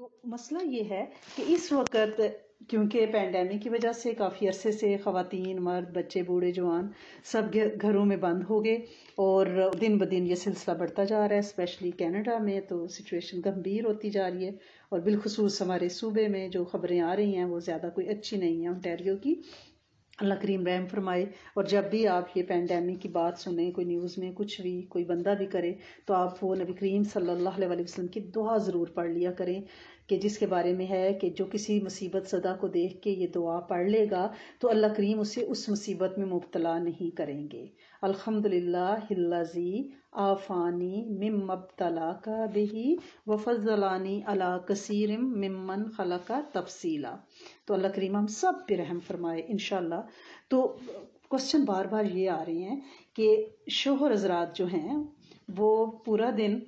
تو مسئلہ یہ ہے کہ اس وقت کیونکہ پینڈیمک کی وجہ سے کافی عرصے سے خواتین مرد بچے بوڑھے جوان سب گھروں میں بند ہو گئے اور دن بدن یہ سلسلہ بڑھتا جا رہا ہے، اسپیشلی کینیڈا میں تو سچویشن گمبھیر ہوتی جا رہی ہے، اور بالخصوص ہمارے صوبے میں جو خبریں آ رہی ہیں وہ زیادہ کوئی اچھی نہیں ہیں اونٹاریو کی۔ اللہ کریم رحم فرمائے۔ اور جب بھی آپ یہ پینڈیمک کی بات سنیں، کوئی نیوز میں کچھ بھی کوئی بندہ بھی کرے، تو آپ وہ نبی کریم صلی اللہ علیہ وسلم کی دعا ضرور پڑھ لیا کریں، کہ جس کے بارے میں ہے کہ جو کسی مصیبت زدہ کو دیکھ کے یہ دعا پڑھ لے گا تو اللہ کریم اسے اس مصیبت میں مبتلا نہیں کریں گے۔ الحمدللہ الذی آفانی مما ابتلاک بہ وفضلانی علی کثیر ممن خلق تفصیلا۔ تو اللہ کریم ہم سب پہ رحم فرمائے انشاءاللہ۔ تو کوسچن بار بار یہ آ رہے ہیں کہ شوہر حضرات جو ہیں وہ پورا دن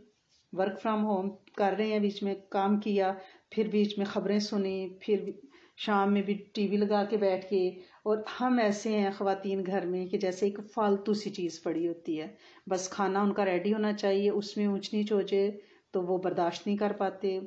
ورک فرام ہوم کر رہے ہیں، بیچ میں کام کیا، پھر بیچ میں خبریں سنی، پھر شام میں بھی ٹی وی لگا کے بیٹھ کے، اور ہم ایسے ہیں خواتین گھر میں کہ جیسے ایک فالتو سی چیز پڑی ہوتی ہے، بس کھانا ان کا ریڈی ہونا چاہیے، اس میں اونچ نیچ ہو جائے تو وہ برداشت نہیں کر پاتے،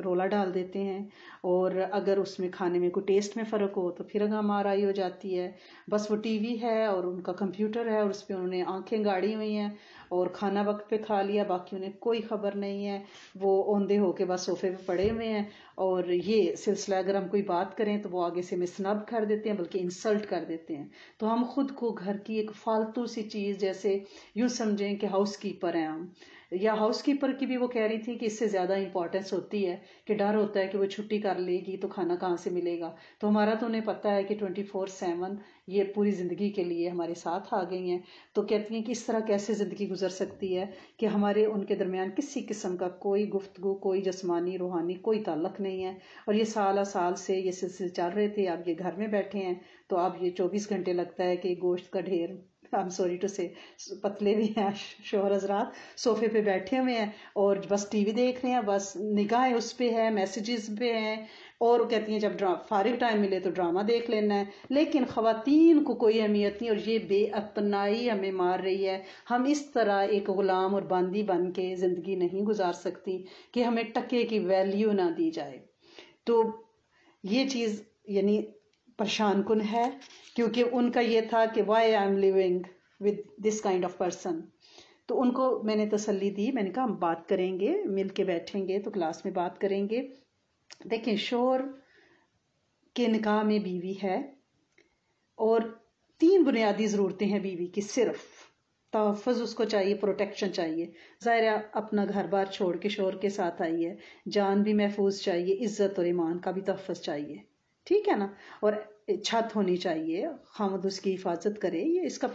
رولا ڈال دیتے ہیں، اور اگر اس میں کھانے میں کوئی ٹیسٹ میں فرق ہو تو پھر ہنگامہ آرائی ہو جاتی ہے۔ بس وہ ٹی وی ہے اور ان کا کمپیوٹر ہے اور اس پہ انہوں نے آنکھیں گاڑی ہوئی ہیں اور کھانا وقت پہ کھا لیا، باقی انہیں کوئی خبر نہیں ہے، وہ اوندھے ہو کے بس صوفے پہ پڑے ہوئے ہیں۔ اور یہ سلسلہ اگر ہم کوئی بات کریں تو وہ آگے سے مسنب کر دیتے ہیں، بلکہ انسلٹ کر دیتے ہیں۔ تو ہم خود کو گھر کی ایک فالتو سی چیز، جیسے یوں سمجھیں کہ ہاؤس کیپر ہیں ہم، یا ہاؤس کیپر کی بھی وہ کہہ رہی تھی کہ اس سے زیادہ امپورٹنس ہوتی ہے کہ ڈر ہوتا ہے کہ وہ چھٹی کر لے گی تو کھانا کہاں سے ملے گا۔ تو ہمارا تو انہیں پتہ ہے کہ 24/7 یہ پوری زندگی کے لیے ہمارے ساتھ آ گئی ہیں، تو کہتی ہیں کہ اس طرح کیسے زندگی گزر سکتی ہے کہ ہمارے ان کے درمیان کسی قسم کا کوئی گفتگو، کوئی جسمانی روحانی کوئی تعلق نہیں ہے، اور یہ سالہ سال سے یہ سلسلے چل رہے تھے، اب یہ گھر میں بیٹھے ہیں تو اب یہ 24 گھنٹے لگتا ہے کہ گوشت کا ڈھیر، I'm sorry to say، پتلے بھی ہیں شوہر حضرات، صوفے پہ بیٹھے ہوئے ہیں اور بس ٹی وی دیکھ رہے ہیں، بس نگاہیں اس پہ ہے، میسیجز پہ ہیں، اور کہتی ہیں جب فارغ ٹائم ملے تو ڈرامہ دیکھ لینا ہے۔ لیکن خواتین کو کوئی اہمیت نہیں، اور یہ بے اپنائی ہمیں مار رہی ہے۔ ہم اس طرح ایک غلام اور باندی بن کے زندگی نہیں گزار سکتی کہ ہمیں ٹکے کی ویلیو نہ دی جائے۔ تو یہ چیز یعنی پریشان کن ہے، کیونکہ ان کا یہ تھا کہ why I'm living with this kind of person۔ تو ان کو میں نے تسلی دی، میں نے کہا ہم بات کریں گے، مل کے بیٹھیں گے تو کلاس میں بات کریں گے۔ دیکھیں، شوہر کے نکاح میں بیوی ہے، اور 3 بنیادی ضرورتیں ہیں بیوی کی، صرف تحفظ اس کو چاہیے، پروٹیکشن چاہیے، ظاہر ہے اپنا گھر بار چھوڑ کے شوہر کے ساتھ آئی ہے، جان بھی محفوظ چاہیے، عزت اور ایمان کا بھی تحفظ چاہیے، ٹھیک ہے نا، اور چھت ہونی چاہیے، خامد اس کی حفاظت کرے، یہ اس کا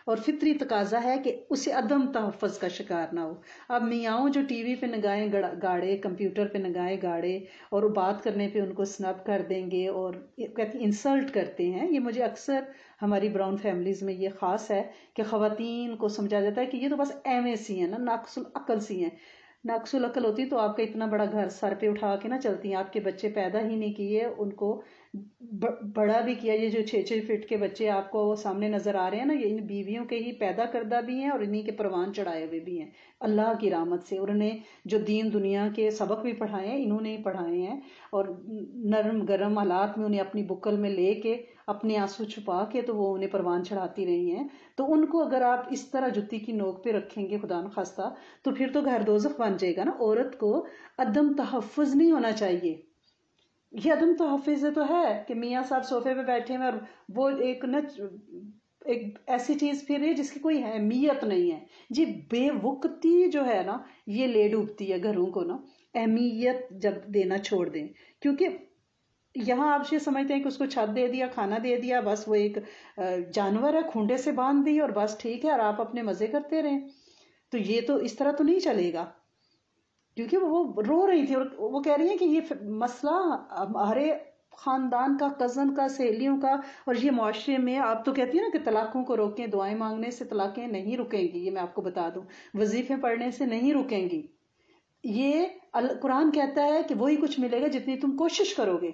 اور فطری تقاضا ہے کہ اسے عدم تحفظ کا شکار نہ ہو۔ اب میاں جو ٹی وی پہ نگاہیں گاڑے، کمپیوٹر پہ نگاہیں گاڑے، اور بات کرنے پہ ان کو سنب کر دیں گے اور کہتی انسلٹ کرتے ہیں، یہ مجھے اکثر ہماری براؤن فیملیز میں یہ خاص ہے کہ خواتین کو سمجھا جاتا ہے کہ یہ تو بس ایویں سی ہیں نا، ناقص العقل سی ہیں۔ ناقص العقل ہوتی تو آپ کا اتنا بڑا گھر سر پہ اٹھا کے نہ چلتی ہیں، آپ کے بچے پیدا ہی نہیں کیے، ان کو بڑا بھی کیا۔ یہ جو 6 فٹ کے بچے آپ کو سامنے نظر آ رہے ہیں نا، یہ ان بیویوں کے ہی پیدا کردہ بھی ہیں اور انہی کے پروان چڑھائے ہوئے بھی ہیں اللہ کی رحمت سے، اور انہیں جو دین دنیا کے سبق بھی پڑھائے ہیں انہوں نے ہی پڑھائے ہیں، اور نرم گرم حالات میں انہیں اپنی بکل میں لے کے اپنے آنسو چھپا کے تو وہ انہیں پروان چڑھاتی رہی ہیں۔ تو ان کو اگر آپ اس طرح جتی کی نوک پہ رکھیں گے خدا نخواستہ، تو پھر تو گھر دوزخ بن جائے گا نا۔ عورت کو عدم تحفظ نہیں ہونا چاہیے۔ یہ عدم تحفظ تو ہے کہ میاں صاحب صوفے پہ بیٹھے ہیں اور وہ ایک ایسی چیز پھر ہے جس کی کوئی اہمیت نہیں ہے۔ جی بے وقتی جو ہے نا، یہ لے ڈوبتی ہے گھروں کو نا۔ اہمیت جب دینا چھوڑ دیں، کیونکہ یہاں آپ یہ سمجھتے ہیں کہ اس کو چھت دے دیا، کھانا دے دیا، بس وہ ایک جانور ہے، کھونڈے سے باندھ دی اور بس ٹھیک ہے اور آپ اپنے مزے کرتے رہیں، تو یہ تو اس طرح تو نہیں چلے گا۔ کیونکہ وہ رو رہی تھی اور وہ کہہ رہی ہیں کہ یہ مسئلہ ہمارے خاندان کا، کزن کا، سہیلیوں کا، اور یہ معاشرے میں آپ تو کہتی ہیں نا کہ طلاقوں کو روکیں، دعائیں مانگنے سے طلاقیں نہیں رکیں گی، یہ میں آپ کو بتا دوں، وظیفے پڑھنے سے نہیں رکیں گی۔ یہ قرآن کہتا ہے کہ وہی کچھ ملے گا جتنی تم کوشش کرو گے،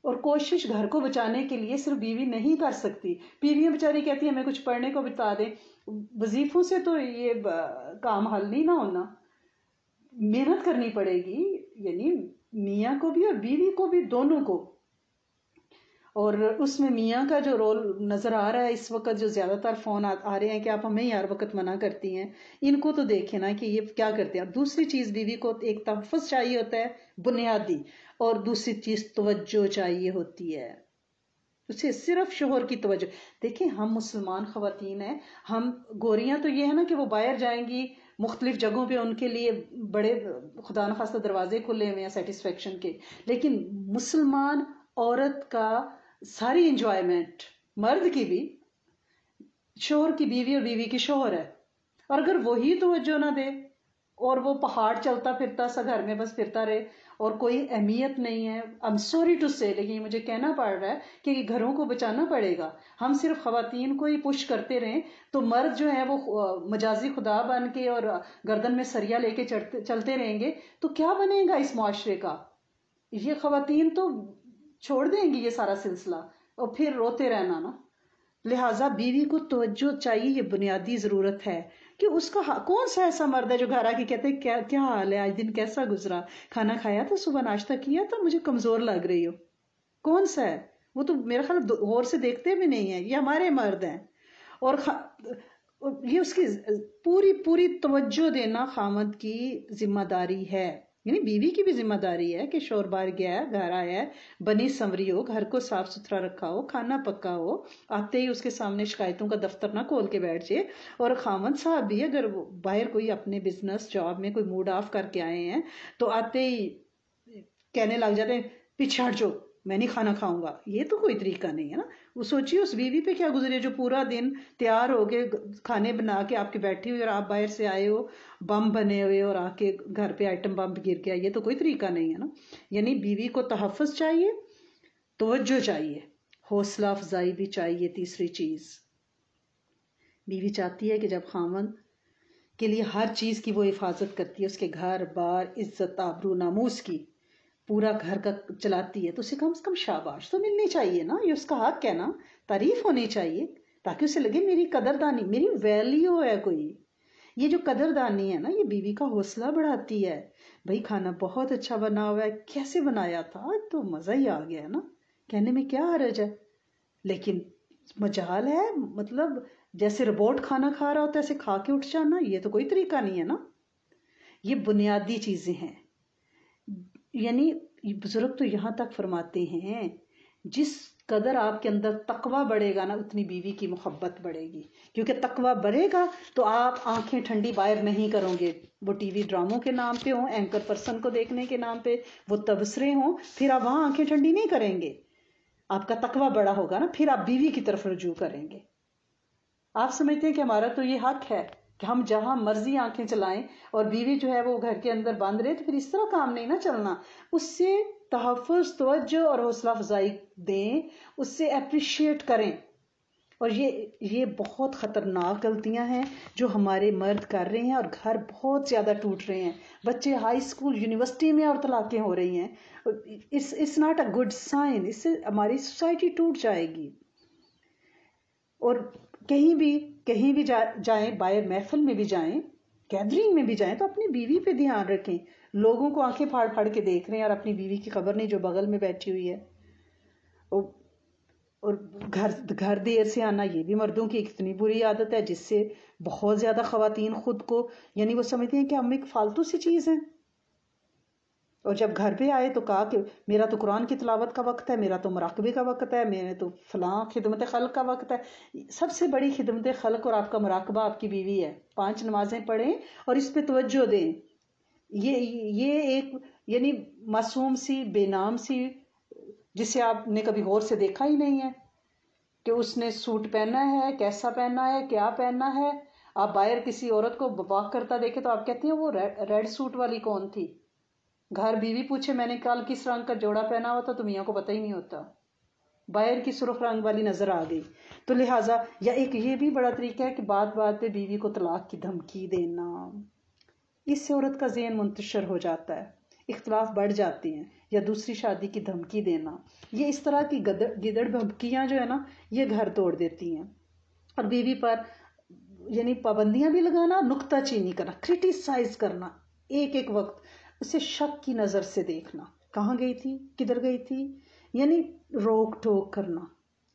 اور کوشش گھر کو بچانے کے لیے صرف بیوی نہیں کر سکتی۔ بیویاں بیچاری کہتی ہیں ہمیں کچھ پڑھنے کو بتا دیں، وظیفوں سے تو یہ کام حل نہیں نہ ہونا، محنت کرنی پڑے گی۔ یعنی میاں کو بھی اور بیوی کو بھی، دونوں کو. اور اس میں میاں کا جو رول نظر آ رہا ہے اس وقت، جو زیادہ تر فون آ رہے ہیں کہ آپ ہمیں ہر وقت منع کرتی ہیں، ان کو تو دیکھیں نا کہ یہ کیا کرتے ہیں. اور دوسری چیز، بیوی کو ایک تحفظ چاہیے ہوتا ہے بنیادی، اور دوسری چیز توجہ چاہیے ہوتی ہے. اسے صرف شوہر کی توجہ. دیکھیں ہم مسلمان خواتین ہیں، ہم گوریاں تو یہ ہے نا کہ وہ باہر جائیں گی مختلف جگہوں پہ، ان کے لیے بڑے خدا نخواستہ دروازے کھلے ہوئے ہیں سیٹسفیکشن کے. لیکن مسلمان عورت کا ساری انجوائمنٹ، مرد کی بھی، شوہر کی بیوی اور بیوی کی شوہر ہے. اور اگر وہی توجہ نہ دے اور وہ پہاڑ چلتا پھرتا سا گھر میں بس پھرتا رہے اور کوئی اہمیت نہیں ہے، I'm sorry to say، لیکن مجھے کہنا پڑ رہا ہے کہ یہ گھروں کو بچانا پڑے گا. ہم صرف خواتین کو ہی پش کرتے رہیں تو مرد جو ہے وہ مجازی خدا بن کے اور گردن میں سریا لے کے چلتے رہیں گے تو کیا بنے گا اس معاشرے کا. یہ خواتین تو چھوڑ دیں گی یہ سارا سلسلہ اور پھر روتے رہنا نا. لہٰذا بیوی کو توجہ چاہیے، یہ بنیادی ضرورت ہے کہ اس کا کون سا ایسا مرد ہے جو گھر آ کے کہتے کیا حال ہے، آج دن کیسا گزرا، کھانا کھایا تھا، صبح ناشتہ کیا تھا، مجھے کمزور لگ رہی ہو. کون سا ہے وہ؟ تو میرا خیال غور سے دیکھتے بھی نہیں ہیں. یہ ہمارے مرد ہیں. اور یہ اس کی پوری توجہ دینا خامد کی ذمہ داری ہے. یعنی بیوی کی بھی ذمہ داری ہے کہ شوہر باہر گیا ہے، گھر آیا ہے، بنی سنوری ہو، گھر کو صاف ستھرا رکھا ہو، کھانا پکا ہو، آتے ہی اس کے سامنے شکایتوں کا دفتر نہ کھول کے بیٹھ جائے. اور خامد صاحب بھی اگر باہر کوئی اپنے بزنس جاب میں کوئی موڈ آف کر کے آئے ہیں تو آتے ہی کہنے لگ جاتے ہیں پیچھے ہٹ جاؤ، میں نہیں کھانا کھاؤں گا. یہ تو کوئی طریقہ نہیں ہے نا. وہ سوچیے اس بیوی پہ کیا گزرے جو پورا دن تیار ہو کے کھانے بنا کے آپ کی بیٹھی ہوئی اور آپ باہر سے آئے ہو بم بنے ہوئے اور آ کے گھر پہ آئٹم بم گر گیا. یہ تو کوئی طریقہ نہیں ہے نا. یعنی بیوی کو تحفظ چاہیے، توجہ چاہیے، حوصلہ افزائی بھی چاہیے. تیسری چیز، بیوی چاہتی ہے کہ جب خامن کے لیے ہر چیز کی وہ حفاظت کرتی ہے، اس کے گھر بار، عزت آبرو ناموس کی، پورا گھر کا چلاتی ہے، تو اسے کم سے کم شاباش تو ملنی چاہیے نا. یہ اس کا حق ہے نا، تعریف ہونی چاہیے تاکہ اسے لگے میری قدردانی، میری ویلیو ہے کوئی. یہ جو قدردانی ہے نا، یہ بیوی کا حوصلہ بڑھاتی ہے. بھائی کھانا بہت اچھا بنا ہوا ہے، کیسے بنایا تھا، تو مزہ ہی آ گیا نا، کہنے میں کیا حرج ہے. لیکن مجال ہے، مطلب جیسے روبوٹ کھانا کھا رہا ہوتا ہے ایسے کھا کے اٹھ جانا، یہ تو کوئی طریقہ نہیں ہے نا. یہ بنیادی چیزیں ہیں. یعنی بزرگ تو یہاں تک فرماتے ہیں جس قدر آپ کے اندر تقوی بڑھے گا نا اتنی بیوی کی محبت بڑھے گی. کیونکہ تقوی بڑھے گا تو آپ آنکھیں ٹھنڈی باہر نہیں کرو گے. وہ ٹی وی ڈراموں کے نام پہ ہوں، اینکر پرسن کو دیکھنے کے نام پہ وہ تبصرے ہوں، پھر آپ وہاں آنکھیں ٹھنڈی نہیں کریں گے. آپ کا تقوی بڑا ہوگا نا، پھر آپ بیوی کی طرف رجوع کریں گے. آپ سمجھتے ہیں کہ ہمارا تو یہ حق ہے کہ ہم جہاں مرضی آنکھیں چلائیں اور بیوی جو ہے وہ گھر کے اندر بند رہے، تو پھر اس طرح کام نہیں نہ چلنا. اس سے تحفظ، توجہ اور حوصلہ افزائی دیں، اس سے اپریشیٹ کریں. اور یہ بہت خطرناک غلطیاں ہیں جو ہمارے مرد کر رہے ہیں اور گھر بہت زیادہ ٹوٹ رہے ہیں. بچے ہائی اسکول، یونیورسٹی میں اور طلاقیں ہو رہی ہیں. It's not a good sign. اس سے ہماری سوسائٹی ٹوٹ جائے گی. اور کہیں بھی جائیں، باہر محفل میں بھی جائیں، گیدرنگ میں بھی جائیں تو اپنی بیوی پہ دھیان رکھیں. لوگوں کو آنکھیں پھاڑ پھاڑ کے دیکھ رہے ہیں اور اپنی بیوی کی خبر نہیں جو بغل میں بیٹھی ہوئی ہے. اور گھر دیر سے آنا، یہ بھی مردوں کی ایک اتنی بری عادت ہے جس سے بہت زیادہ خواتین خود کو، یعنی وہ سمجھتی ہیں کہ ہم ایک فالتو سی چیز ہیں. اور جب گھر پہ آئے تو کہا کہ میرا تو قرآن کی تلاوت کا وقت ہے، میرا تو مراقبے کا وقت ہے، میرے تو فلاں خدمت خلق کا وقت ہے. سب سے بڑی خدمت خلق اور آپ کا مراقبہ آپ کی بیوی ہے. 5 نمازیں پڑھیں اور اس پہ توجہ دیں. یہ ایک یعنی معصوم سی، بے نام سی، جسے آپ نے کبھی غور سے دیکھا ہی نہیں ہے کہ اس نے سوٹ پہنا ہے، کیسا پہنا ہے، کیا پہنا ہے. آپ باہر کسی عورت کو واک کرتا دیکھے تو آپ کہتے ہیں وہ ریڈ سوٹ والی کون تھی. گھر بیوی پوچھے میں نے کل کس رنگ کا جوڑا پہنا ہوا تھا تو میاں کو پتہ ہی نہیں ہوتا، باہر کی سرخ رنگ والی نظر آ گئی. تو لہٰذا یا ایک یہ بھی بڑا طریقہ ہے کہ بات بات پہ بیوی کو طلاق کی دھمکی دینا. اس سے عورت کا ذہن منتشر ہو جاتا ہے، اختلاف بڑھ جاتے ہیں. یا دوسری شادی کی دھمکی دینا، یہ اس طرح کی گدڑ دھمکیاں جو ہے نا یہ گھر توڑ دیتی ہیں. اور بیوی پر یعنی پابندیاں بھی لگانا، نکتہ چینی کرنا، کرٹیسائز کرنا، ایک وقت اسے شک کی نظر سے دیکھنا. کہاں گئی تھی, کدھر گئی تھی, یعنی روک ٹوک کرنا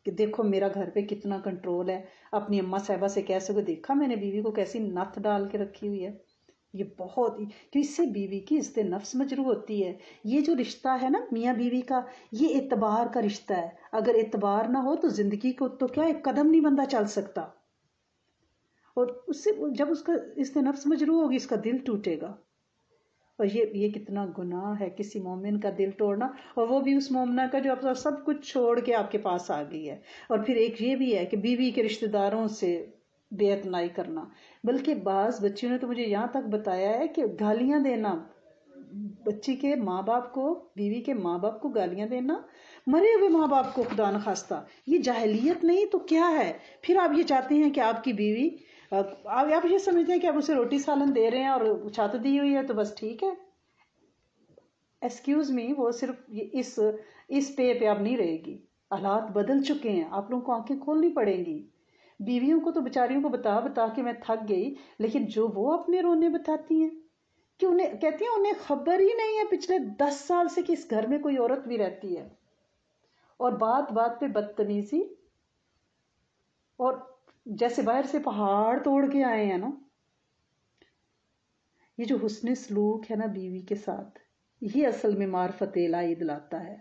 کہ دیکھو میرا گھر پہ کتنا کنٹرول ہے. اپنی اماں صاحبہ سے کہہ سکو دیکھا میں نے بیوی کو کیسی نت ڈال کے رکھی ہوئی ہے. یہ بہت ہی کہ اس سے بیوی کی عزت نفس مجروح ہوتی ہے. یہ جو رشتہ ہے نا میاں بیوی کا, یہ اعتبار کا رشتہ ہے. اگر اعتبار نہ ہو تو زندگی کو تو کیا ایک قدم نہیں بندہ چل سکتا. اور اس سے جب اس کا عزت نفس مجروح ہوگی, اس کا دل ٹوٹے گا. اور یہ کتنا گناہ ہے کسی مومن کا دل توڑنا, اور وہ بھی اس مومنہ کا جو اب سب کچھ چھوڑ کے آپ کے پاس آ گئی ہے. اور پھر ایک یہ بھی ہے کہ بیوی کے رشتہ داروں سے بے اعتنائی کرنا. بلکہ بعض بچیوں نے تو مجھے یہاں تک بتایا ہے کہ گالیاں دینا بچی کے ماں باپ کو, بیوی کے ماں باپ کو گالیاں دینا, مرے ہوئے ماں باپ کو خدا نخواستہ. یہ جاہلیت نہیں تو کیا ہے؟ پھر آپ یہ چاہتے ہیں کہ آپ کی بیوی, آپ یہ سمجھتے ہیں کہ آپ اسے روٹی سالن دے رہے ہیں اور چھت دی ہوئی ہے تو بس ٹھیک ہے. ایکسکیوز می, وہ صرف اس پہ اب نہیں رہے گی. حالات بدل چکے ہیں, آپ لوگوں کو آنکھیں کھولنی پڑیں گی. بیویوں کو تو بیچاریوں کو بتا بتا کے میں تھک گئی, لیکن جو وہ اپنے رونے بتاتی ہیں کہ انہیں کہتی ہیں انہیں خبر ہی نہیں ہے پچھلے 10 سال سے کہ اس گھر میں کوئی عورت بھی رہتی ہے. اور بات بات پہ بدتمیزی, اور جیسے باہر سے پہاڑ توڑ کے آئے ہیں نا. یہ جو حسن سلوک ہے نا بیوی کے ساتھ, یہ اصل میں معرفت الہی دلاتا ہے.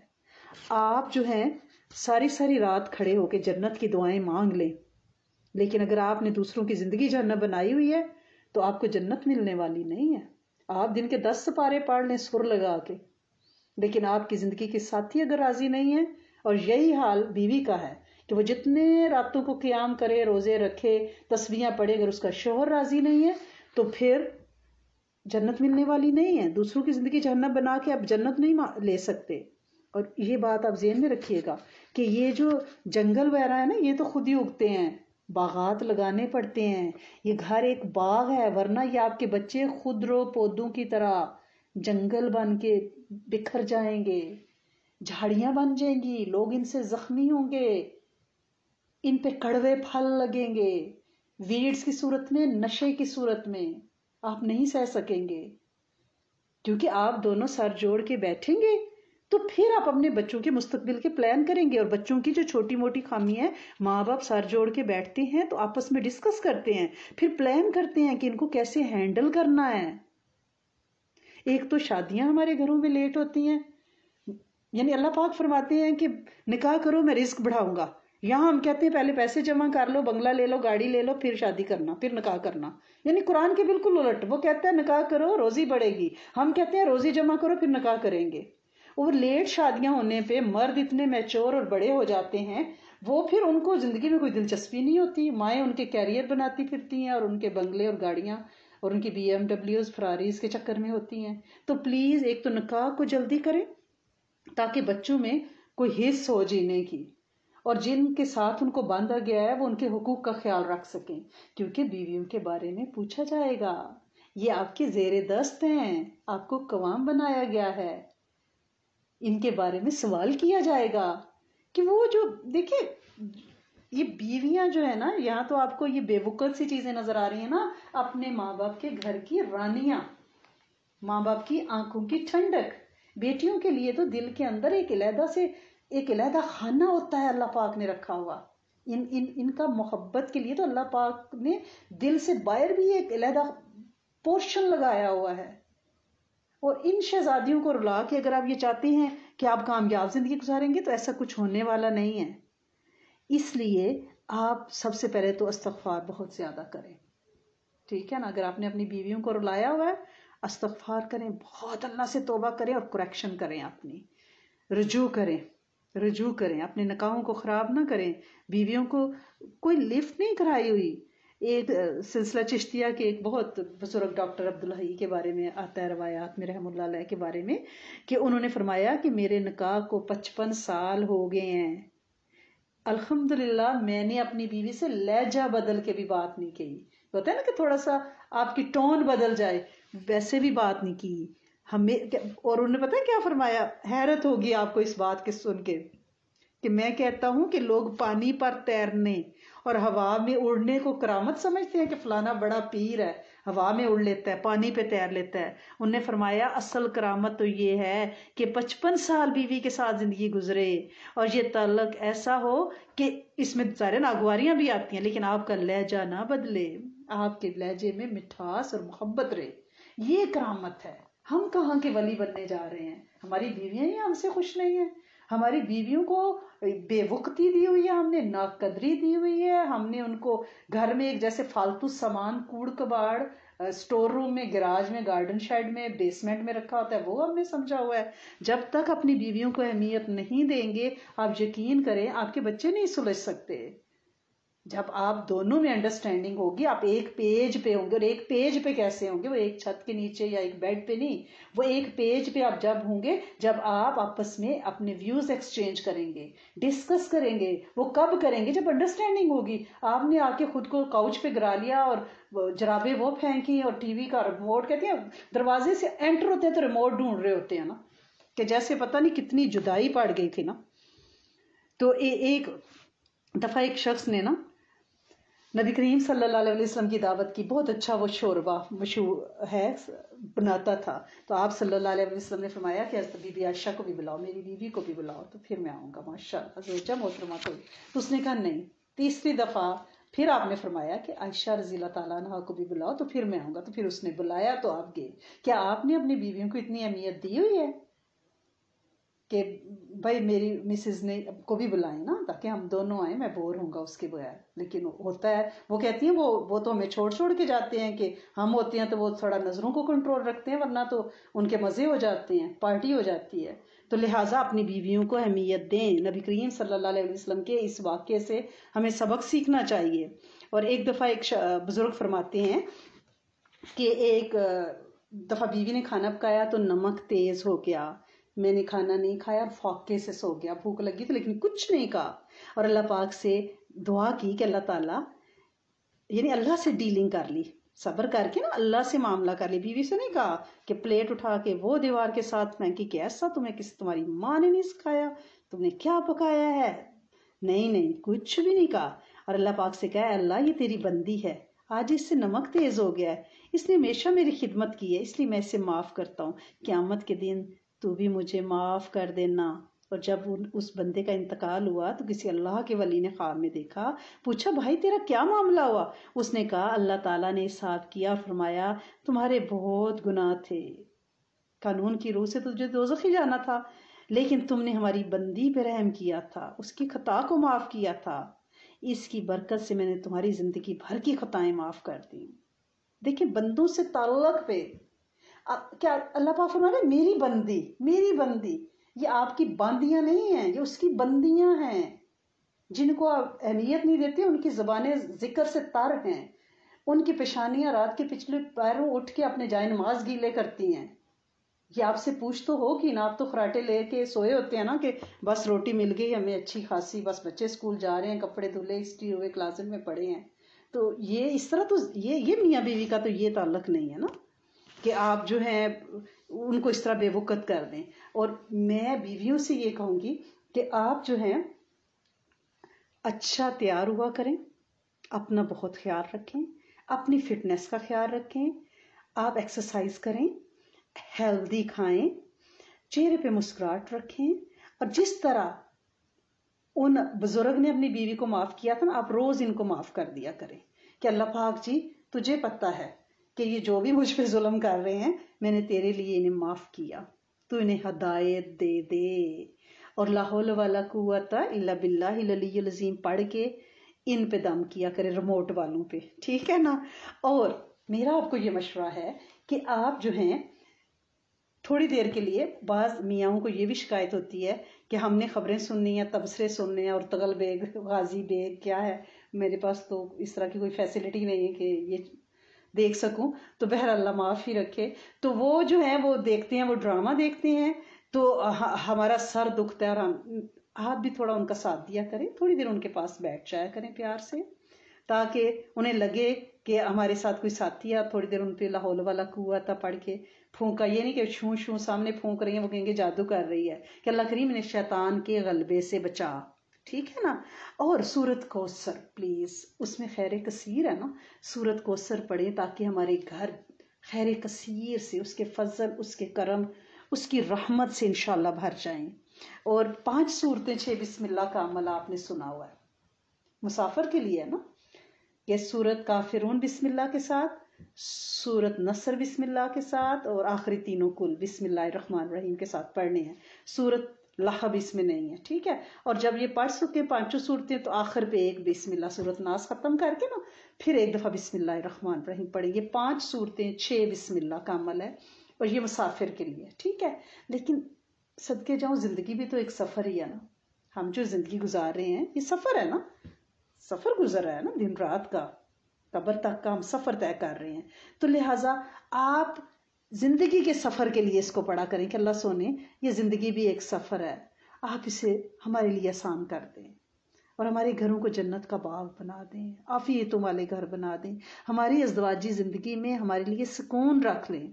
آپ جو ہیں ساری ساری رات کھڑے ہو کے جنت کی دعائیں مانگ لیں, لیکن اگر آپ نے دوسروں کی زندگی جہنم بنائی ہوئی ہے تو آپ کو جنت ملنے والی نہیں ہے. آپ دن کے 10 سپارے پڑھ لیں سر لگا کے, لیکن آپ کی زندگی کے ساتھی اگر راضی نہیں ہے, اور یہی حال بیوی کا ہے کہ وہ جتنے راتوں کو قیام کرے, روزے رکھے, تسبیحاں پڑھے, اگر اس کا شوہر راضی نہیں ہے تو پھر جنت ملنے والی نہیں ہے. دوسروں کی زندگی جہنم بنا کے آپ جنت نہیں لے سکتے. اور یہ بات آپ ذہن میں رکھیے گا کہ یہ جو جنگل وغیرہ ہے نا, یہ تو خود ہی اگتے ہیں, باغات لگانے پڑتے ہیں. یہ گھر ایک باغ ہے, ورنہ یہ آپ کے بچے خودرو پودوں کی طرح جنگل بن کے بکھر جائیں گے, جھاڑیاں بن جائیں گی, لوگ ان سے زخمی ہوں گے, ان پہ کڑوے پھل لگیں گے, ویڈز کی صورت میں, نشے کی صورت میں. آپ نہیں سہ سکیں گے, کیونکہ آپ دونوں سر جوڑ کے بیٹھیں گے تو پھر آپ اپنے بچوں کے مستقبل کے پلان کریں گے. اور بچوں کی جو چھوٹی موٹی خامی ہے, ماں باپ سر جوڑ کے بیٹھتے ہیں تو آپس میں ڈسکس کرتے ہیں, پھر پلان کرتے ہیں کہ ان کو کیسے ہینڈل کرنا ہے. ایک تو شادیاں ہمارے گھروں میں لیٹ ہوتی ہیں, یعنی اللہ پاک فرماتے ہیں کہ نکاح کرو میں رزق بڑھاؤں گا. یہاں ہم کہتے ہیں پہلے پیسے جمع کر لو, بنگلہ لے لو, گاڑی لے لو, پھر شادی کرنا, پھر نکاح کرنا. یعنی قرآن کے بالکل الٹ. وہ کہتا ہے نکاح کرو روزی بڑھے گی, ہم کہتے ہیں روزی جمع کرو پھر نکاح کریں گے. اور لیٹ شادیاں ہونے پہ مرد اتنے میچور اور بڑے ہو جاتے ہیں, وہ پھر ان کو زندگی میں کوئی دلچسپی نہیں ہوتی. مائیں ان کے کیریئر بناتی پھرتی ہیں, اور ان کے بنگلے اور گاڑیاں اور ان کی BMW فراریز کے چکر میں ہوتی ہیں. تو پلیز ایک تو نکاح کو جلدی کریں تاکہ بچوں میں کوئی حص ہو جینے کی, اور جن کے ساتھ ان کو باندھا گیا ہے وہ ان کے حقوق کا خیال رکھ سکیں, کیونکہ بیویوں کے بارے میں پوچھا جائے گا. یہ آپ کے زیر دست ہیں, آپ کو قوام بنایا گیا ہے, ان کے بارے میں سوال کیا جائے گا کہ وہ جو دیکھیں یہ بیویاں جو ہے نا, یہاں تو آپ کو یہ بے وقت سی چیزیں نظر آ رہی ہیں نا, اپنے ماں باپ کے گھر کی رانیاں, ماں باپ کی آنکھوں کی ٹھنڈک. بیٹیوں کے لیے تو دل کے اندر ایک علیحدہ خانہ ہوتا ہے اللہ پاک نے رکھا ہوا. ان کا محبت کے لیے تو اللہ پاک نے دل سے باہر بھی ایک علیحدہ پورشن لگایا ہوا ہے. اور ان شہزادیوں کو رلا کے اگر آپ یہ چاہتے ہیں کہ آپ کامیاب زندگی گزاریں گے تو ایسا کچھ ہونے والا نہیں ہے. اس لیے آپ سب سے پہلے تو استغفار بہت زیادہ کریں, ٹھیک ہے نا. اگر آپ نے اپنی بیویوں کو رلایا ہوا ہے, استغفار کریں, بہت اللہ سے توبہ کریں اور کریکشن کریں, اپنی رجوع کریں, اپنے نکاحوں کو خراب نہ کریں. بیویوں کو کوئی لفٹ نہیں کرائی ہوئی. ایک سلسلہ چشتیہ کے ایک بہت بزرگ ڈاکٹر عبدالحی کے بارے میں آتا ہے روایات میں, رحم اللہ علیہ کے بارے میں, کہ انہوں نے فرمایا کہ میرے نکاح کو 55 سال ہو گئے ہیں, الحمدللہ میں نے اپنی بیوی سے لہجہ بدل کے بھی بات نہیں کی. ہوتا ہے نا کہ تھوڑا سا آپ کی ٹون بدل جائے, ویسے بھی بات نہیں کی ہمیں. اور انہوں نے پتا کیا فرمایا, حیرت ہوگی آپ کو اس بات کے سن کے, کہ میں کہتا ہوں کہ لوگ پانی پر تیرنے اور ہوا میں اڑنے کو کرامت سمجھتے ہیں کہ فلانا بڑا پیر ہے, ہوا میں اڑ لیتا ہے، پانی پہ تیر لیتا ہے۔ انہوں نے فرمایا اصل کرامت تو یہ ہے کہ 55 سال بیوی کے ساتھ زندگی گزرے اور یہ تعلق ایسا ہو کہ اس میں سارے ناگواریاں بھی آتی ہیں لیکن آپ کا لہجہ نہ بدلے، آپ کے لہجے میں مٹھاس اور محبت رہے۔ یہ کرامت ہے۔ ہم کہاں کے ولی بننے جا رہے ہیں؟ ہماری بیویاں ہی ہم سے خوش نہیں ہیں۔ ہماری بیویوں کو بے وقتی دی ہوئی ہے، ہم نے ناقدری دی ہوئی ہے، ہم نے ان کو گھر میں ایک جیسے فالتو سامان کوڑ کباڑ سٹور روم میں، گراج میں، گارڈن شیڈ میں، بیسمنٹ میں رکھا ہوتا ہے وہ ہم نے سمجھا ہوا ہے۔ جب تک اپنی بیویوں کو اہمیت نہیں دیں گے، آپ یقین کریں آپ کے بچے نہیں سلجھ سکتے۔ جب آپ دونوں میں انڈرسٹینڈنگ ہوگی، آپ ایک پیج پہ ہوں گے، اور ایک پیج پہ کیسے ہوں گے؟ وہ ایک چھت کے نیچے یا ایک بیڈ پہ نہیں، وہ ایک پیج پہ آپ جب ہوں گے جب آپ آپس میں اپنے ویوز ایکسچینج کریں گے، ڈسکس کریں گے۔ وہ کب کریں گے؟ جب انڈرسٹینڈنگ ہوگی۔ آپ نے آ کے خود کو کاؤچ پہ گرا لیا اور جرابیں وہ پھینکی اور ٹی وی کا ریموٹ، کہتے ہیں دروازے سے انٹر ہوتے ہیں تو ریموٹ ڈھونڈ رہے ہوتے ہیں نا، کہ جیسے پتہ نہیں کتنی جدائی پڑ گئی تھی نا۔ تو ایک دفعہ ایک شخص نے نا نبی کریم صلی اللہ علیہ وسلم کی دعوت کی، بہت اچھا وہ شوربہ مشہور ہے بناتا تھا، تو آپ صلی اللہ علیہ وسلم نے فرمایا کہ حضرت بی بی عائشہ کو بھی بلاؤ، میری بیوی کو بھی بلاؤ تو پھر میں آؤں گا۔ ماشاء اللہ زوجہ محترمہ کو، تو اس نے کہا نہیں۔ تیسری دفعہ پھر آپ نے فرمایا کہ عائشہ رضی اللہ تعالیٰ عنہا کو بھی بلاؤ تو پھر میں آؤں گا، تو پھر اس نے بلایا تو آپ گئے۔ کیا آپ نے اپنی بیویوں کو اتنی اہمیت دی ہوئی ہے کہ بھائی میری مسز نے کو بھی بلائیں نا تاکہ ہم دونوں آئیں، میں بور ہوں گا اس کے بغیر؟ لیکن ہوتا ہے، وہ کہتی ہیں وہ تو ہمیں چھوڑ کے جاتے ہیں کہ ہم ہوتے ہیں تو وہ تھوڑا نظروں کو کنٹرول رکھتے ہیں، ورنہ تو ان کے مزے ہو جاتے ہیں، پارٹی ہو جاتی ہے۔ تو لہٰذا اپنی بیویوں کو اہمیت دیں۔ نبی کریم صلی اللہ علیہ وسلم کے اس واقعے سے ہمیں سبق سیکھنا چاہیے۔ اور ایک دفعہ ایک بزرگ فرماتے ہیں کہ ایک دفعہ بیوی نے کھانا پکایا تو نمک تیز ہو گیا، میں نے کھانا نہیں کھایا اور فاقے سے سو گیا، بھوک لگی تھی لیکن کچھ نہیں کہا، اور اللہ پاک سے دعا کی کہ اللہ تعالیٰ، یعنی اللہ سے ڈیلنگ کر لی، صبر کر کے نا اللہ سے معاملہ کر لی۔ بیوی سے نہیں کہا کہ پلیٹ اٹھا کے وہ دیوار کے ساتھ پھینکی کہ ایسا تمہاری ماں نے نہیں سکھایا، تم نے کیا پکایا ہے؟ نہیں، کچھ بھی نہیں کہا، اور اللہ پاک سے کہا اللہ یہ تیری بندی ہے، آج اس سے نمک تیز ہو گیا ہے، اس نے ہمیشہ میری خدمت کی ہے، اس لیے میں اسے معاف کرتا ہوں، قیامت کے دن تو بھی مجھے معاف کر دینا۔ اور جب اس بندے کا انتقال ہوا تو کسی اللہ کے ولی نے خواب میں دیکھا، پوچھا بھائی تیرا کیا معاملہ ہوا؟ اس نے کہا اللہ تعالیٰ نے حساب کیا، فرمایا تمہارے بہت گناہ تھے، قانون کی روح سے تجھے دوزخ ہی جانا تھا، لیکن تم نے ہماری بندی پہ رحم کیا تھا، اس کی خطا کو معاف کیا تھا، اس کی برکت سے میں نے تمہاری زندگی بھر کی خطائیں معاف کر دی۔ دیکھیں بندوں سے تعلق پہ کیا اللہ پاک فرما رہے میری بندی، یہ آپ کی باندیاں نہیں ہیں، یہ اس کی بندیاں ہیں، جن کو آپ اہمیت نہیں دیتے، ان کی زبانیں ذکر سے تر ہیں، ان کی پیشانیاں رات کے پچھلے پیروں اٹھ کے اپنے جائے نماز گیلے کرتی ہیں۔ یہ آپ سے پوچھ تو ہوگی نا، آپ تو خراٹے لے کے سوئے ہوتے ہیں نا کہ بس روٹی مل گئی ہمیں اچھی خاصی، بس بچے اسکول جا رہے ہیں، کپڑے دھلے استری ہوئے کلاسٹ میں پڑے ہیں، تو یہ اس طرح تو یہ میاں بیوی کا تو یہ تعلق نہیں ہے نا کہ آپ جو ہیں ان کو اس طرح بے وقت کر دیں۔ اور میں بیویوں سے یہ کہوں گی کہ آپ جو ہیں اچھا تیار ہوا کریں، اپنا بہت خیال رکھیں، اپنی فٹنس کا خیال رکھیں، آپ ایکسرسائز کریں، ہیلدی کھائیں، چہرے پہ مسکراہٹ رکھیں، اور جس طرح ان بزرگ نے اپنی بیوی کو معاف کیا تھا نا، آپ روز ان کو معاف کر دیا کریں کہ اللہ پاک جی تجھے پتہ ہے کہ یہ جو بھی مجھ پہ ظلم کر رہے ہیں میں نے تیرے لیے انہیں معاف کیا، تو انہیں ہدایت دے دے، اور لا حول ولا قوت الا باللہ العلی العظیم پڑھ کے ان پہ دم کیا کرے، ریموٹ والوں پہ، ٹھیک ہے نا۔ اور میرا آپ کو یہ مشورہ ہے کہ آپ جو ہیں تھوڑی دیر کے لیے، بعض میاں کو یہ بھی شکایت ہوتی ہے کہ ہم نے خبریں سننی ہیں، تبصرے سننے ہیں، اور تغل بیگ غازی بیگ کیا ہے، میرے پاس تو اس طرح کی کوئی فیسلٹی نہیں ہے کہ یہ دیکھ سکوں، تو بہر اللہ معاف ہی رکھے، تو وہ جو ہیں وہ دیکھتے ہیں، وہ ڈرامہ دیکھتے ہیں، تو ہمارا سر دکھتا ہے، اور آپ بھی تھوڑا ان کا ساتھ دیا کریں، تھوڑی دیر ان کے پاس بیٹھ جایا کریں پیار سے، تاکہ انہیں لگے کہ ہمارے ساتھ کوئی ساتھی ہے، تھوڑی دیر ان پہ لا حول ولا قوت پڑھ کے پھونکا، یہ نہیں کہ شوں سامنے پھونک رہی ہیں، وہ کہیں گے جادو کر رہی ہے، کہ اللہ کریم نے شیطان کے غلبے سے بچا، ٹھیک ہے نا. اور سورت کوثر پلیز، اس میں خیر کثیر ہے نا، سورت کوثر پڑھیں تاکہ ہمارے گھر خیر کثیر سے، اس کے فضل، اس کے کرم، اس کی رحمت سے انشاءاللہ بھر جائیں. اور 5 صورتیں 6 بسم اللہ کا عمل آپ نے سنا ہوا ہے، مسافر کے لیے ہے نا. یہ سورت کافرون بسم اللہ کے ساتھ، سورت نصر بسم اللہ کے ساتھ، اور آخری تینوں کل بسم اللہ الرحمن الرحیم کے ساتھ پڑھنے ہیں. سورت لہب اس میں نہیں ہے، ٹھیک ہے. اور جب یہ پڑھ چکے 5 صورتیں تو آخر پہ ایک بسم اللہ، سورت ناس ختم کر کے نا پھر ایک دفعہ بسم اللہ الرحمن الرحیم پڑھیں. یہ 5 صورتیں 6 بسم اللہ کا عمل ہے، اور یہ مسافر کے لیے، ٹھیک ہے. لیکن صدقے جاؤں، زندگی بھی تو ایک سفر ہی ہے نا. ہم جو زندگی گزار رہے ہیں یہ سفر ہے نا، سفر گزر رہا ہے نا، دن رات کا، قبر تک کا ہم سفر طے کر رہے ہیں. تو لہٰذا آپ زندگی کے سفر کے لیے اس کو پڑھا کریں کہ اللہ سونے یہ زندگی بھی ایک سفر ہے، آپ اسے ہمارے لیے آسان کر دیں، اور ہمارے گھروں کو جنت کا باغ بنا دیں، عافیتوں والے گھر بنا دیں. ہماری ازدواجی زندگی میں ہمارے لیے سکون رکھ لیں،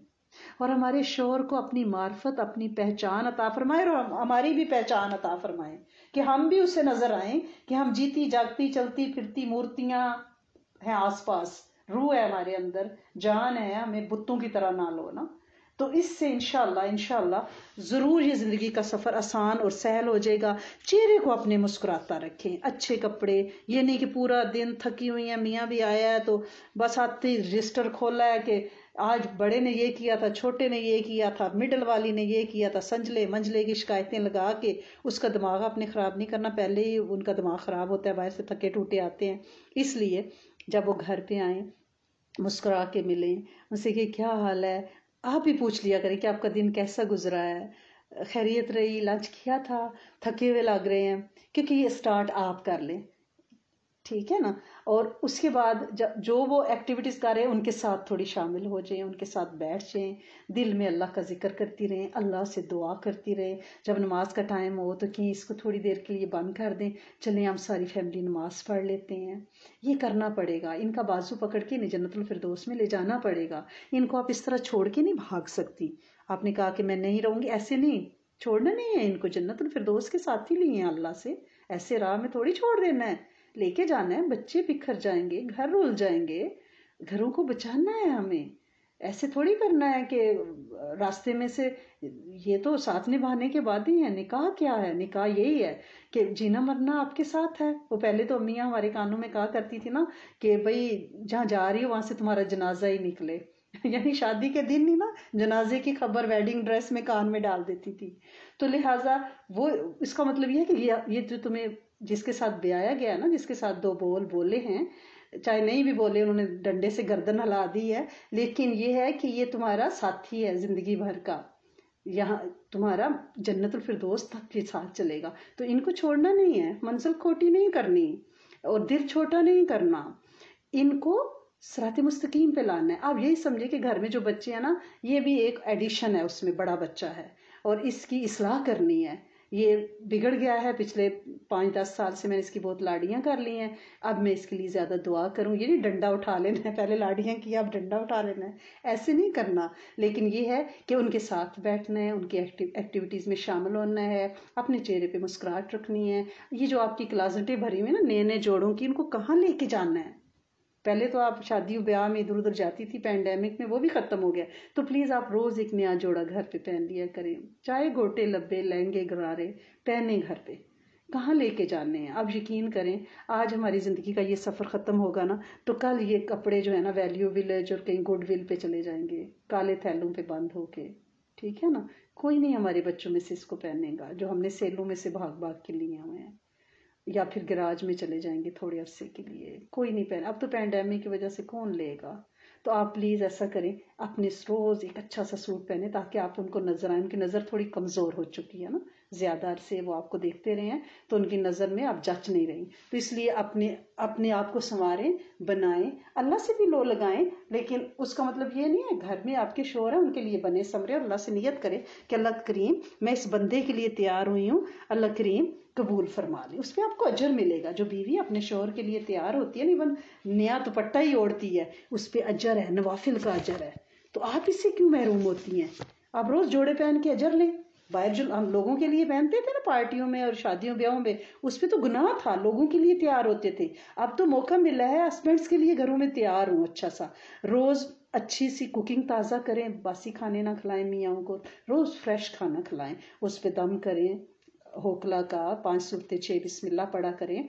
اور ہمارے شوہر کو اپنی معرفت، اپنی پہچان عطا فرمائے، اور ہماری بھی پہچان عطا فرمائے کہ ہم بھی اسے نظر آئیں کہ ہم جیتی جاگتی چلتی پھرتی مورتیاں ہیں آس پاس، روح ہے ہمارے اندر، جان ہے، ہمیں بتوں کی طرح نہ لو نا. تو اس سے انشاءاللہ ضرور یہ زندگی کا سفر آسان اور سہل ہو جائے گا. چہرے کو اپنے مسکراتا رکھیں، اچھے کپڑے، یہ نہیں کہ پورا دن تھکی ہوئی ہیں، میاں بھی آیا ہے تو بس آتے ہی رجسٹر کھولا ہے کہ آج بڑے نے یہ کیا تھا، چھوٹے نے یہ کیا تھا، مڈل والی نے یہ کیا تھا، سنجلے منجلے کی شکایتیں لگا کے اس کا دماغ اپنے خراب نہیں کرنا. پہلے ہی ان کا دماغ خراب ہوتا ہے، باہر سے تھکے ٹوٹے آتے ہیں. اس لیے جب وہ گھر پہ آئیں مسکرا کے ملیں ان سے کہ کیا حال ہے. آپ بھی پوچھ لیا کریں کہ آپ کا دن کیسا گزرا ہے، خیریت رہی، لنچ کیا تھا، تھکے ہوئے لگ رہے ہیں، کیونکہ یہ سٹارٹ آپ کر لیں، ٹھیک ہے نا. اور اس کے بعد جو وہ ایکٹیویٹیز کر رہے ہیں ان کے ساتھ تھوڑی شامل ہو جائیں، ان کے ساتھ بیٹھ جائیں، دل میں اللہ کا ذکر کرتی رہیں، اللہ سے دعا کرتی رہیں. جب نماز کا ٹائم ہو تو کہیں اس کو تھوڑی دیر کے لیے بند کر دیں، چلیں ہم ساری فیملی نماز پڑھ لیتے ہیں. یہ کرنا پڑے گا. ان کا بازو پکڑ کے انہیں جنت الفردوس میں لے جانا پڑے گا. ان کو آپ اس طرح چھوڑ کے نہیں بھاگ سکتی. آپ نے کہا کہ میں نہیں رہوں گی، ایسے نہیں چھوڑنا نہیں ہے ان کو. جنت الفردوس کے ساتھ ہی لیے ہیں اللہ سے، ایسے راہ میں تھوڑی چھوڑ دینا ہے، لے کے جانا ہے. بچے بکھر جائیں گے، گھر رول جائیں گے، گھروں کو بچانا ہے ہمیں. ایسے تھوڑی کرنا ہے کہ راستے میں سے، یہ تو ساتھ نبھانے کے بعد ہی ہے. نکاح کیا ہے؟ نکاح یہی ہے کہ جینا مرنا آپ کے ساتھ ہے. وہ پہلے تو امیاں ہمارے کانوں میں کہا کرتی تھی نا کہ بھئی جہاں جا رہی ہو وہاں سے تمہارا جنازہ ہی نکلے. یعنی شادی کے دن ہی نا جنازے کی خبر ویڈنگ ڈریس میں کان میں ڈال دیتی تھی. تو لہٰذا وہ اس کا مطلب یہ ہے کہ یہ جو تمہیں جس کے ساتھ بیایا گیا نا، جس کے ساتھ 2 بول بولے ہیں، چاہے نہیں بھی بولے، انہوں نے ڈنڈے سے گردن ہلا دی ہے، لیکن یہ ہے کہ یہ تمہارا ساتھی ہے زندگی بھر کا، یہاں تمہارا جنت الفردوس تک کے ساتھ چلے گا. تو ان کو چھوڑنا نہیں ہے، منزل کھوٹی نہیں کرنی اور دل چھوٹا نہیں کرنا. ان کو صراط مستقیم پہ لانا ہے. آپ یہی سمجھے کہ گھر میں جو بچے ہیں نا، یہ بھی ایک ایڈیشن ہے، اس میں بڑا بچہ ہے اور اس کی اصلاح کرنی ہے. یہ بگڑ گیا ہے، پچھلے 5-10 سال سے میں نے اس کی بہت لاڑیاں کر لی ہیں. اب میں اس کے لیے زیادہ دعا کروں. یہ نہیں ڈنڈا اٹھا لینا ہے، پہلے لاڑیاں کیا اب ڈنڈا اٹھا لینا ہے، ایسے نہیں کرنا. لیکن یہ ہے کہ ان کے ساتھ بیٹھنا ہے، ان کی ایکٹیویٹیز میں شامل ہونا ہے، اپنے چہرے پہ مسکراہٹ رکھنی ہے. یہ جو آپ کی کلازٹیں بھری ہوئی نا نئے جوڑوں کی، ان کو کہاں لے کے جانا ہے؟ پہلے تو آپ شادی و بیاہ میں ادھر ادھر جاتی تھی، پینڈیمک میں وہ بھی ختم ہو گیا. تو پلیز آپ روز ایک نیا جوڑا گھر پہ پہن لیا کریں، چاہے گھوٹے لبے لہنگے گرارے پہنے گھر پہ. کہاں لے کے جانے ہیں؟ اب یقین کریں آج ہماری زندگی کا یہ سفر ختم ہوگا نا تو کل یہ کپڑے جو ہے نا ویلیو ولیج اور کہیں گڈ ول پہ چلے جائیں گے، کالے تھیلوں پہ بند ہو کے. ٹھیک ہے نا. کوئی نہیں ہمارے بچوں میں سے اس کو پہنے گا جو ہم نے سیلوں میں سے بھاگ بھاگ کے لیے ہوئے ہیں، یا پھر گراج میں چلے جائیں گے تھوڑے عرصے کے لیے. کوئی نہیں پہنا. اب تو پینڈیمک کی وجہ سے کون لے گا. تو آپ پلیز ایسا کریں، اپنے روز ایک اچھا سا سوٹ پہنے تاکہ آپ ان کو نظر آئیں. ان کی نظر تھوڑی کمزور ہو چکی ہے نا، زیادہ عرصے وہ آپ کو دیکھتے رہے ہیں تو ان کی نظر میں آپ جچ نہیں رہی. تو اس لیے اپنے آپ کو سنواریں، بنائیں، اللہ سے بھی لو لگائیں. لیکن اس کا مطلب یہ نہیں ہے گھر میں آپ کے شوہر ہیں ان کے لیے بنے سمرے، اور اللہ سے نیت کرے کہ اللہ کریم میں اس بندے کے لیے تیار ہوئی ہوں، اللہ کریم قبول فرما لے. اس پہ آپ کو اجر ملے گا. جو بیوی اپنے شوہر کے لیے تیار ہوتی ہے، ایون نیا دوپٹہ ہی اوڑھتی ہے، اس پہ اجر ہے، نوافل کا اجر ہے. تو آپ اس سے کیوں محروم ہوتی ہیں؟ آپ روز جوڑے پہن کے اجر لیں، باہر جو ہم لوگوں کے لیے پہنتے تھے نا پارٹیوں میں اور شادیوں بیاہوں میں، اس پہ تو گناہ تھا، لوگوں کے لیے تیار ہوتے تھے. اب تو موقع ملا ہے ہسبینڈس کے لیے گھروں میں تیار ہوں اچھا سا، روز اچھی سی کوکنگ تازہ کریں، باسی کھانے نہ کھلائیں میاں کو، روز فریش کھانا کھلائیں، اس پہ دم کریں، ہوکلا کا 5 سورتیں 6 بسم اللہ پڑھا کریں.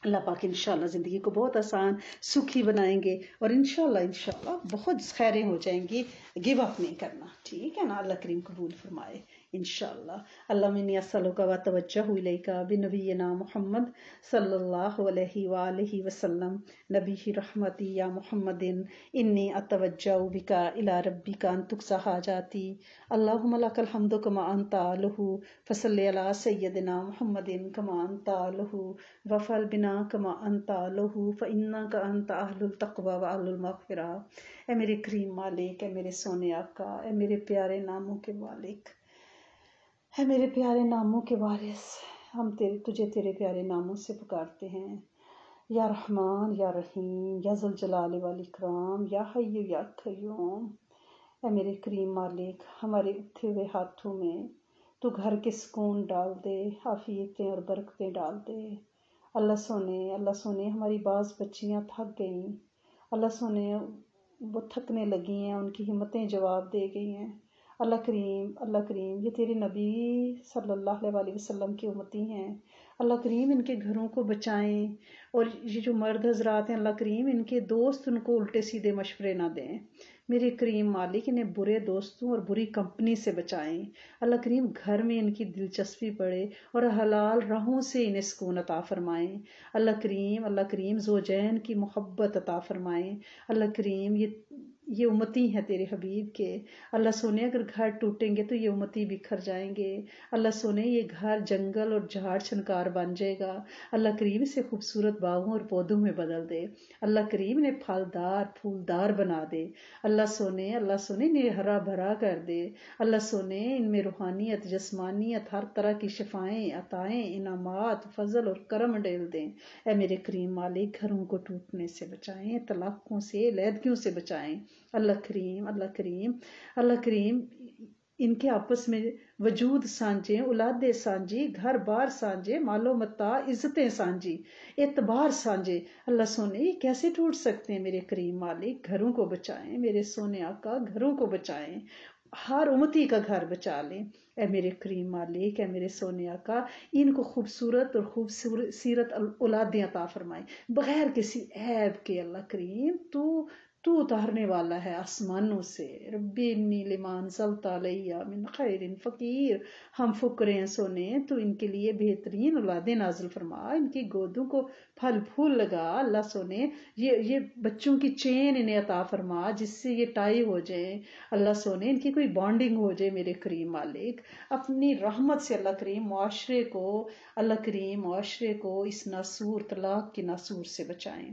اللہ پاک انشاءاللہ زندگی کو بہت آسان سکھی بنائیں گے، اور انشاءاللہ بہت خیریں ہو جائیں گی. گیو اپ نہیں کرنا، ٹھیک ہے نا؟ اللہ کریم قبول فرمائے انشاءاللہ. اللہم انی اسألک و اتوجہ الیک بنبینا محمد صلی اللہ علیہ وآلہ وسلم نبی رحمتی یا محمد انی اتوجہ بک الی ربک ان تقضی حاجاتی. اللہم لک الحمد کما انت لہ فصلی علی سیدنا محمد کما انت لہ وفعل بنا کما انت لہ فانک انت اہل التقوی واہل المغفرہ. اے میرے کریم مالک، اے میرے سونے آقا، اے میرے پیارے ناموں کے مالک، اے میرے پیارے ناموں کے وارث، ہم تجھے تیرے پیارے ناموں سے پکارتے ہیں، یا رحمان یا رحیم یا ذوالجلال والاکرام یا حی یا قیوم. اے میرے کریم مالک، ہمارے اٹھے ہوئے ہاتھوں میں تو گھر کے سکون ڈال دے، عافیتیں اور برکتیں ڈال دے. اللہ سونے ہماری بعض بچیاں تھک گئیں، اللہ سونے وہ تھکنے لگی ہیں، ان کی ہمتیں جواب دے گئی ہیں. اللہ کریم یہ تیرے نبی صلی اللہ علیہ وسلم کی امتی ہیں. اللہ کریم ان کے گھروں کو بچائیں، اور یہ جو مرد حضرات ہیں اللہ کریم ان کے دوست ان کو الٹے سیدھے مشورے نہ دیں. میرے کریم مالک انہیں برے دوستوں اور بری کمپنی سے بچائیں. اللہ کریم گھر میں ان کی دلچسپی پڑے اور حلال راہوں سے انہیں سکون عطا فرمائیں. اللہ کریم زوجین کی محبت عطا فرمائیں. اللہ کریم یہ امتی ہیں تیرے حبیب کے. اللہ سونے اگر گھر ٹوٹیں گے تو یہ امتی بکھر جائیں گے. اللہ سونے یہ گھر جنگل اور جھاڑ چھنکار بن جائے گا. اللہ کریم اسے خوبصورت باغوں اور پودوں میں بدل دے. اللہ کریم انہیں پھلدار پھولدار بنا دے. اللہ سونے انہیں ہرا بھرا کر دے. اللہ سونے ان میں روحانیت جسمانیت ہر طرح کی شفائیں عطائیں انعامات فضل اور کرم ڈیل دیں. اے میرے کریم مالک گھروں کو ٹوٹنے سے بچائیں، طلاقوں سے علیحدگیوں سے بچائیں. اللہ کریم ان کے آپس میں وجود سانجے، اولادیں سانجی، گھر بار سانجے، مال و متاع عزتیں سانجی، اعتبار سانجے. اللہ سونے یہ کیسے ٹوٹ سکتے ہیں؟ میرے کریم مالک گھروں کو بچائیں، میرے سونے آقا گھروں کو بچائیں، ہر امتی کا گھر بچا لیں. اے میرے کریم مالک، اے میرے سونے آقا ان کو خوبصورت اور خوبصورت اولادیں عطا فرمائیں بغیر کسی عیب کے. اللہ کریم تو اتارنے والا ہے آسمانوں سے. ربی انی لما انزلت علی من خیر فقیر. ہم فقر ہیں سونے، تو ان کے لیے بہترین اولادیں نازل فرما، ان کی گودوں کو پھل پھول لگا. اللہ سونے یہ بچوں کی چین انہیں عطا فرما جس سے یہ ٹائی ہو جائیں. اللہ سونے ان کی کوئی بانڈنگ ہو جائے. میرے کریم مالک اپنی رحمت سے اللہ کریم معاشرے کو اس ناسور طلاق کے ناسور سے بچائیں.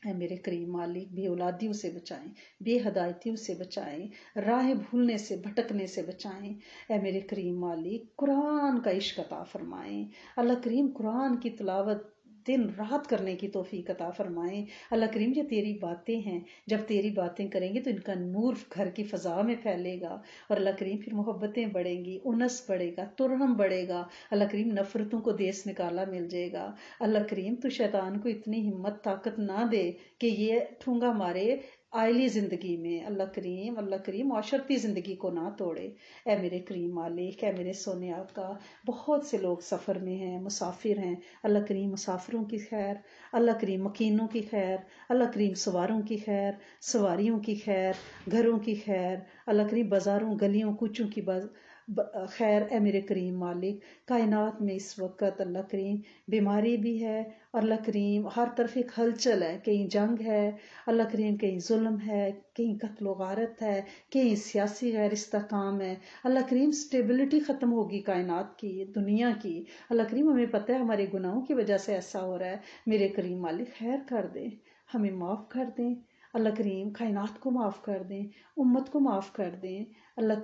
اے میرے کریم مالک بے اولادیوں سے بچائیں، بے ہدایتیوں سے بچائیں، راہ بھولنے سے بھٹکنے سے بچائیں. اے میرے کریم مالک قرآن کا عشق عطا فرمائیں. اللہ کریم قرآن کی تلاوت دن رات کرنے کی توفیق عطا فرمائیں. اللہ کریم یہ تیری باتیں ہیں، جب تیری باتیں کریں گے تو ان کا نور گھر کی فضا میں پھیلے گا، اور اللہ کریم پھر محبتیں بڑھیں گی، انس بڑھے گا، ترہم بڑھے گا. اللہ کریم نفرتوں کو دیس نکالا مل جائے گا. اللہ کریم تو شیطان کو اتنی ہمت طاقت نہ دے کہ یہ ٹھونگا مارے آئلی زندگی میں. اللہ کریم معاشرتی زندگی کو نہ توڑے. اے میرے کریم مالک، اے میرے سونے آقا بہت سے لوگ سفر میں ہیں، مسافر ہیں. اللہ کریم مسافروں کی خیر، اللہ کریم مکینوں کی خیر، اللہ کریم سواروں کی خیر، سواریوں کی خیر، گھروں کی خیر. اللہ کریم بازاروں گلیوں کوچوں کی خیر. اے میرے کریم مالک کائنات میں اس وقت اللہ کریم بیماری بھی ہے، اور اللہ کریم ہر طرف ایک ہلچل ہے، کہیں جنگ ہے اللہ کریم، کہیں ظلم ہے، کہیں قتل و غارت ہے، کہیں سیاسی غیر استحکام ہے. اللہ کریم سٹیبلٹی ختم ہوگی کائنات کی، دنیا کی. اللہ کریم ہمیں پتہ ہے ہمارے گناہوں کی وجہ سے ایسا ہو رہا ہے. میرے کریم مالک خیر کر دیں، ہمیں معاف کر دیں. اللہ کریم کائنات کو معاف کر دیں، امت کو معاف کر دیں۔ اللہ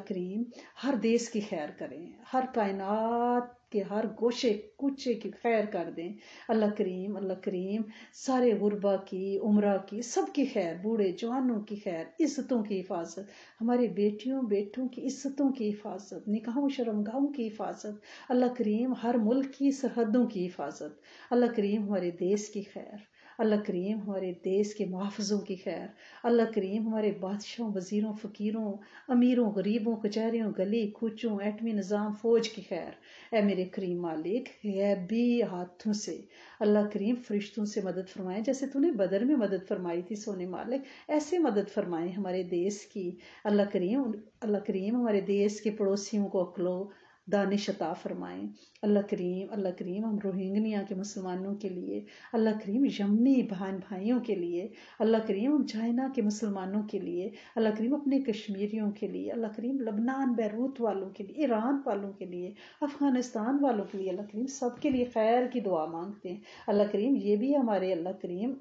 کریم ہر دیس کی خیر کریں، ہر کائنات کے ہر گوشے کوچے کی خیر کر دیں۔ اللہ کریم سارے غربا کی، عمرہ کی، سب کی خیر، بوڑھے جوانوں کی خیر، عزتوں کی حفاظت، ہمارے بیٹیوں بیٹوں کی عزتوں کی حفاظت، نکاحوں شرمگاہوں کی حفاظت۔ اللہ کریم ہر ملک کی سرحدوں کی حفاظت۔ اللہ کریم ہمارے دیس کی خیر، اللہ کریم ہمارے دیس کے محافظوں کی خیر، اللہ کریم ہمارے بادشاہوں، وزیروں، فقیروں، امیروں، غریبوں، کچہریوں، گلی کوچوں، ایٹمی نظام، فوج کی خیر۔ اے میرے کریم مالک غیبی ہاتھوں سے اللہ کریم فرشتوں سے مدد فرمائیں، جیسے تو نے بدر میں مدد فرمائی تھی سونے مالک، ایسے مدد فرمائیں ہمارے دیس کی۔ اللہ کریم ہمارے دیس کے پڑوسیوں کو عقل و دانش عطا فرمائیں۔ اللہ کریم ہم روہنگیا کے مسلمانوں کے لیے، اللہ کریم یمنی بہن بھائیوں کے لیے، اللہ کریم ہم چائنا کے مسلمانوں کے لیے، اللہ کریم اپنے کشمیریوں کے لیے، اللہ کریم لبنان بیروت والوں کے لیے، ایران والوں کے لیے، افغانستان والوں کے لیے، اللہ کریم سب کے لیے خیر کی دعا مانگتے ہیں۔ اللہ کریم یہ بھی ہمارے اللہ کریم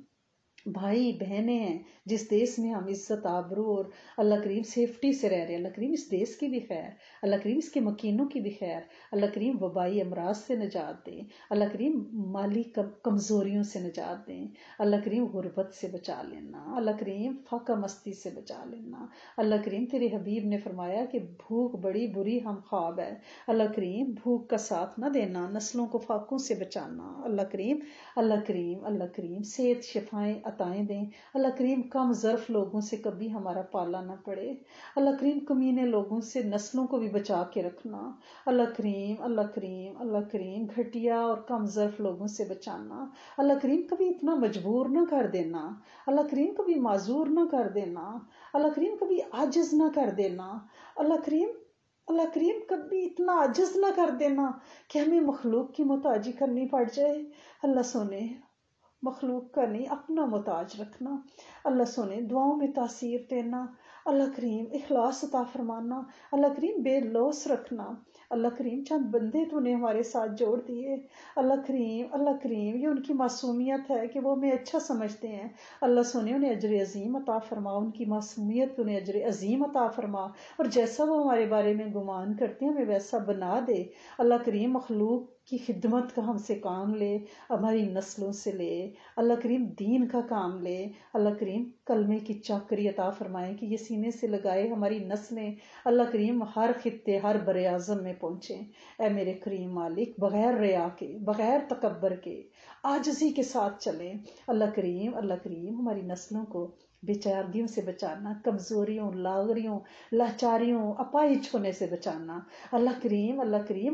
بھائی بہنیں ہیں جس دیس میں ہم عزت آبرو اور اللہ کریم سیفٹی سے رہ رہے ہیں، اللہ کریم اس دیس کی بھی خیر، اللہ کریم اس کے مکینوں کی بھی خیر، اللہ کریم وبائی امراض سے نجات دیں، اللہ کریم مالی کمزوریوں سے نجات دیں، اللہ کریم غربت سے بچا لینا، اللہ کریم فاقہ مستی سے بچا لینا۔ اللہ کریم تیرے حبیب نے فرمایا کہ بھوک بڑی بری ہم خواب ہے، اللہ کریم بھوک کا ساتھ نہ دینا، نسلوں کو فاقوں سے بچانا، اللہ کریم صحت شفائیں عطائیں دیں، اللہ کریم کم ظرف لوگوں سے کبھی ہمارا پالا نہ پڑے، اللہ کریم کمینے لوگوں سے نسلوں کو بھی بچا کے رکھنا، اللہ کریم گھٹیا اور کم ظرف لوگوں سے بچانا، اللہ کریم کبھی اتنا مجبور نہ کر دینا، اللہ کریم کبھی معذور نہ کر دینا، اللہ کریم کبھی عاجز نہ کر دینا، اللہ کریم کبھی اتنا عاجز نہ کر دینا کہ ہمیں مخلوق کی محتاجی کرنی پڑ جائے۔ اللہ سونے مخلوق کا نہیں، اپنا محتاج رکھنا، اللہ سونے دعاؤں میں تاثیر دینا، اللہ کریم اخلاص عطا فرمانا، اللہ کریم بے لوث رکھنا، اللہ کریم چند بندے تو نے ہمارے ساتھ جوڑ دیے، اللہ کریم یہ ان کی معصومیت ہے کہ وہ ہمیں اچھا سمجھتے ہیں، اللہ سونے انہیں اجر عظیم عطا فرما، ان کی معصومیت انہیں اجر عظیم عطا فرما، اور جیسا وہ ہمارے بارے میں گمان کرتے ہیں ہمیں ویسا بنا دے، اللہ کریم مخلوق کی خدمت کا ہم سے کام لے، ہماری نسلوں سے لے، اللہ کریم دین کا کام لے، اللہ کریم کلمے کی چاکری عطا فرمائے کہ یہ سینے سے لگائے ہماری نسلیں اللہ کریم ہر خطے ہر بر اعظم میں پہنچیں۔ اے میرے کریم مالک بغیر ریا کے، بغیر تکبر کے، عاجزی کے ساتھ چلیں، اللہ کریم ہماری نسلوں کو بے چارگیوں سے بچانا، کمزوریوں، لاغریوں، لاچاریوں، اپاہج ہونے سے بچانا، اللہ کریم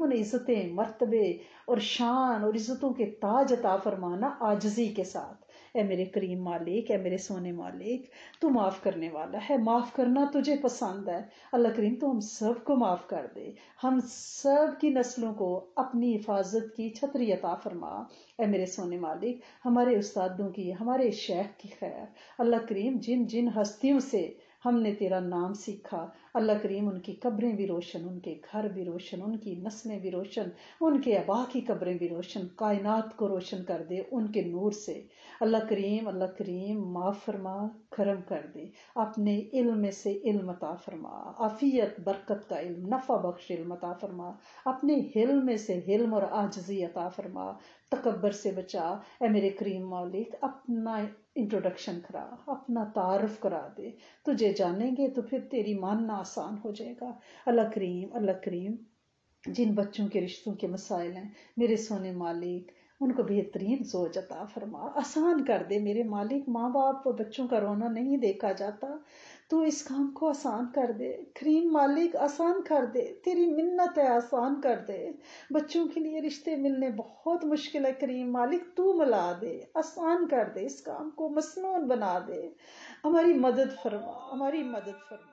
انہیں عزتیں، مرتبے اور شان اور عزتوں کے تاج عطا فرمانا عاجزی کے ساتھ۔ اے میرے کریم مالک، اے میرے سونے مالک، تو معاف کرنے والا ہے، معاف کرنا تجھے پسند ہے، اللہ کریم تو ہم سب کو معاف کر دے، ہم سب کی نسلوں کو اپنی حفاظت کی چھتری عطا فرما۔ اے میرے سونے مالک ہمارے استادوں کی، ہمارے شیخ کی خیر، اللہ کریم جن جن ہستیوں سے ہم نے تیرا نام سیکھا، اللہ کریم ان کی قبریں بھی روشن، ان کے گھر بھی روشن، ان کی نسلیں بھی روشن، ان کے آبا کی قبریں بھی روشن، کائنات کو روشن کر دے ان کے نور سے، اللہ کریم معاف فرما، کرم کر دے، اپنے علم میں سے علم عطا فرما، عافیت برکت کا علم، نفع بخش علم عطا فرما، اپنے علم میں سے علم اور عاجزی عطا فرما، تکبر سے بچا۔ اے میرے کریم مالک اپنا انٹروڈکشن کرا، اپنا تعارف کرا دے، تجھے جانیں گے تو پھر تیری ماننا آسان ہو جائے گا۔ اللہ کریم جن بچوں کے رشتوں کے مسائل ہیں میرے سونے مالک ان کو بہترین زوج عطا فرما، آسان کر دے میرے مالک، ماں باپ اور بچوں کا رونا نہیں دیکھا جاتا، تو اس کام کو آسان کر دے کریم مالک، آسان کر دے، تیری منت ہے آسان کر دے، بچوں کے لیے رشتے ملنے بہت مشکل ہے کریم مالک، تو ملا دے، آسان کر دے، اس کام کو مسنون بنا دے، ہماری مدد فرما۔